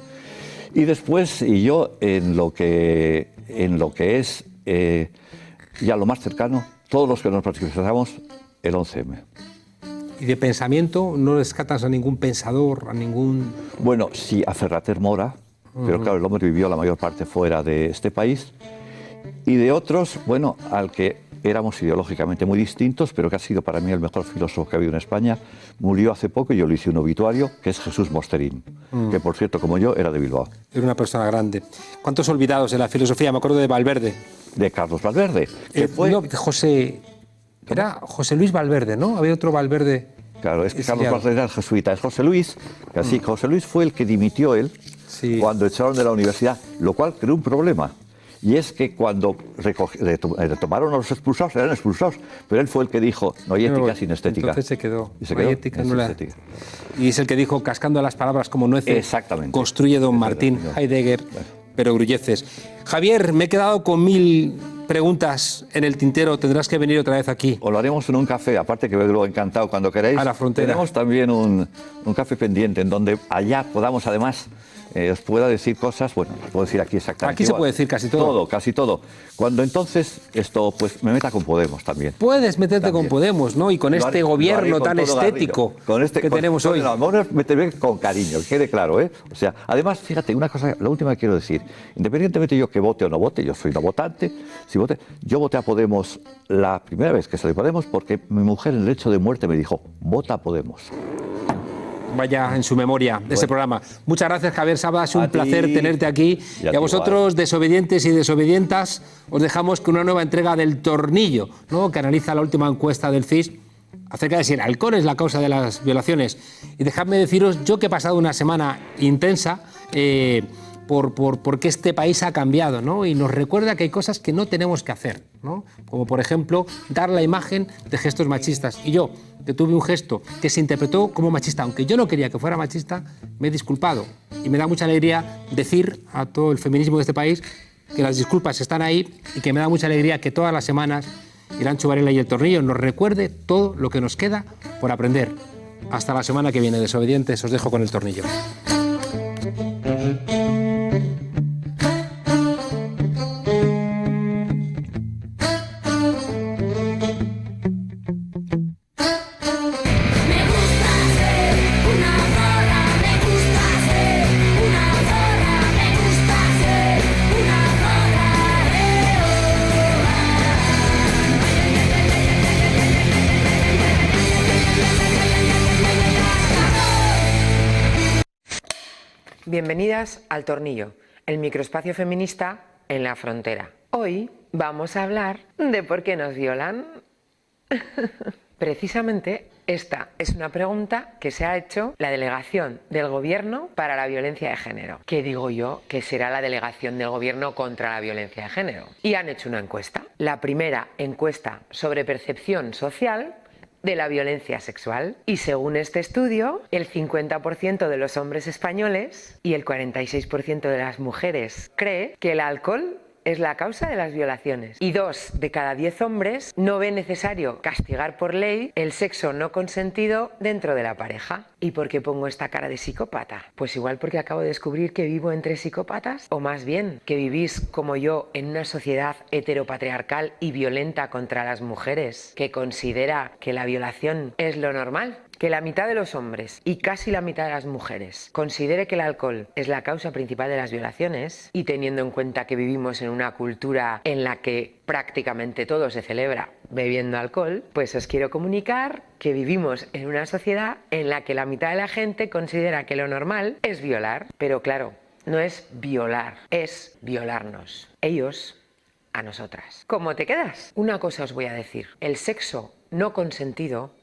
Y después, y yo en lo que es ya lo más cercano, todos los que nos participamos, el 11M. ¿Y de pensamiento no rescatas a ningún pensador, a ningún...? Bueno, sí, a Ferrater Mora, pero claro, el hombre vivió la mayor parte fuera de este país. Y de otros, bueno, al que éramos ideológicamente muy distintos, pero que ha sido para mí el mejor filósofo que ha habido en España, murió hace poco y yo le hice un obituario, que es Jesús Mosterín, que por cierto, como yo, era de Bilbao. Era una persona grande. ¿Cuántos olvidados en la filosofía? Me acuerdo de Valverde. De Carlos Valverde, que fue... No, José... Era José Luis Valverde, ¿no? Había otro Valverde... Claro, es que Carlos Valverde era el jesuita, es José Luis, que así, José Luis fue el que dimitió él cuando echaron de la universidad, lo cual creó un problema. Y es que cuando retomaron a los expulsados, eran expulsados, pero él fue el que dijo, no hay ética sin estética. Entonces se quedó. Y se no hay quedó ética, sin no la... estética. Y es el que dijo, cascando las palabras como nueces, Exactamente. construye don Martín Heidegger, pero grulleces. Javier, me he quedado con 1000 preguntas en el tintero, tendrás que venir otra vez aquí. O lo haremos en un café, aparte que lo encantado cuando queráis. A la frontera. Tenemos también un café pendiente en donde allá podamos además... os pueda decir cosas, bueno, os puedo decir aquí exactamente. Aquí se puede decir casi todo. Todo, casi todo. Cuando entonces esto, pues me meta con Podemos también. Puedes meterte También. con Podemos, ¿no? Y con este gobierno tan estético que tenemos hoy. No, vamos a meterme con cariño, que quede claro, ¿eh? O sea, además, fíjate, una cosa, la última que quiero decir. Independientemente yo que vote o no vote, yo soy no votante, si vote, yo voté a Podemos la primera vez que salí Podemos porque mi mujer en el lecho de muerte me dijo, vota a Podemos. Vaya en su memoria de este programa. Muchas gracias, Javier Saba. Es un placer tenerte aquí. Y a vosotros, desobedientes y desobedientas, os dejamos con una nueva entrega del Tornillo, ¿no? Que analiza la última encuesta del CIS acerca de si el alcohol es la causa de las violaciones. Y dejadme deciros, yo que he pasado una semana intensa, porque este país ha cambiado, ¿no? Y nos recuerda que hay cosas que no tenemos que hacer, ¿no? Como por ejemplo dar la imagen de gestos machistas. Y yo, que tuve un gesto que se interpretó como machista, aunque yo no quería que fuera machista, me he disculpado. Y me da mucha alegría decir a todo el feminismo de este país que las disculpas están ahí y que me da mucha alegría que todas las semanas Irancho Varela y el Tornillo nos recuerde todo lo que nos queda por aprender. Hasta la semana que viene, desobedientes, os dejo con el Tornillo. Bienvenidas al Tornillo, el microespacio feminista en la frontera. Hoy vamos a hablar de por qué nos violan. Precisamente esta es una pregunta que se ha hecho la delegación del Gobierno para la violencia de género, que digo yo que será la delegación del Gobierno contra la violencia de género. Y han hecho una encuesta, la primera encuesta sobre percepción social de la violencia sexual. Y según este estudio, el 50% de los hombres españoles y el 46% de las mujeres cree que el alcohol es la causa de las violaciones. Y 2 de cada 10 hombres no ven necesario castigar por ley el sexo no consentido dentro de la pareja. ¿Y por qué pongo esta cara de psicópata? Pues igual porque acabo de descubrir que vivo entre psicópatas, o más bien que vivís como yo en una sociedad heteropatriarcal y violenta contra las mujeres, que considera que la violación es lo normal. Que la mitad de los hombres y casi la mitad de las mujeres considere que el alcohol es la causa principal de las violaciones, y teniendo en cuenta que vivimos en una cultura en la que prácticamente todo se celebra bebiendo alcohol, pues os quiero comunicar que vivimos en una sociedad en la que la mitad de la gente considera que lo normal es violar. Pero claro, no es violar, es violarnos. Ellos a nosotras. ¿Cómo te quedas? Una cosa os voy a decir. El sexo no consentido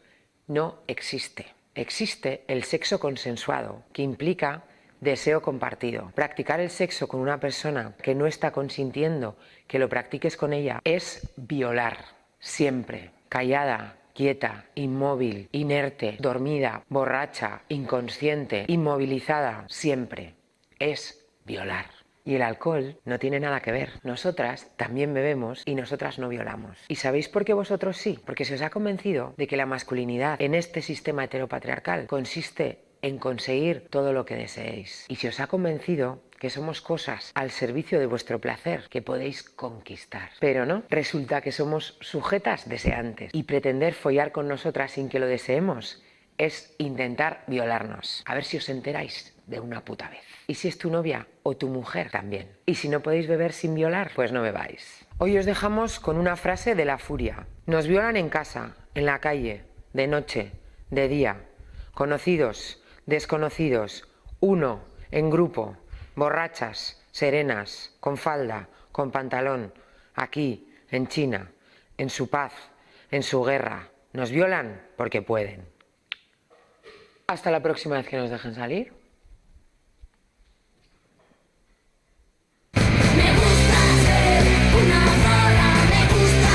no existe. Existe el sexo consensuado, que implica deseo compartido. Practicar el sexo con una persona que no está consintiendo que lo practiques con ella es violar. Siempre. Callada, quieta, inmóvil, inerte, dormida, borracha, inconsciente, inmovilizada. Siempre. Es violar. Y el alcohol no tiene nada que ver. Nosotras también bebemos y nosotras no violamos. ¿Y sabéis por qué vosotros sí? Porque se os ha convencido de que la masculinidad en este sistema heteropatriarcal consiste en conseguir todo lo que deseéis. Y se os ha convencido que somos cosas al servicio de vuestro placer que podéis conquistar. Pero no, resulta que somos sujetas deseantes. Y pretender follar con nosotras sin que lo deseemos es intentar violarnos. A ver si os enteráis de una puta vez. Y si es tu novia o tu mujer también. Y si no podéis beber sin violar, pues no bebáis. Hoy os dejamos con una frase de La Furia. Nos violan en casa, en la calle, de noche, de día. Conocidos, desconocidos, uno, en grupo, borrachas, serenas, con falda, con pantalón, aquí, en China, en su paz, en su guerra. Nos violan porque pueden. Hasta la próxima vez que nos dejen salir.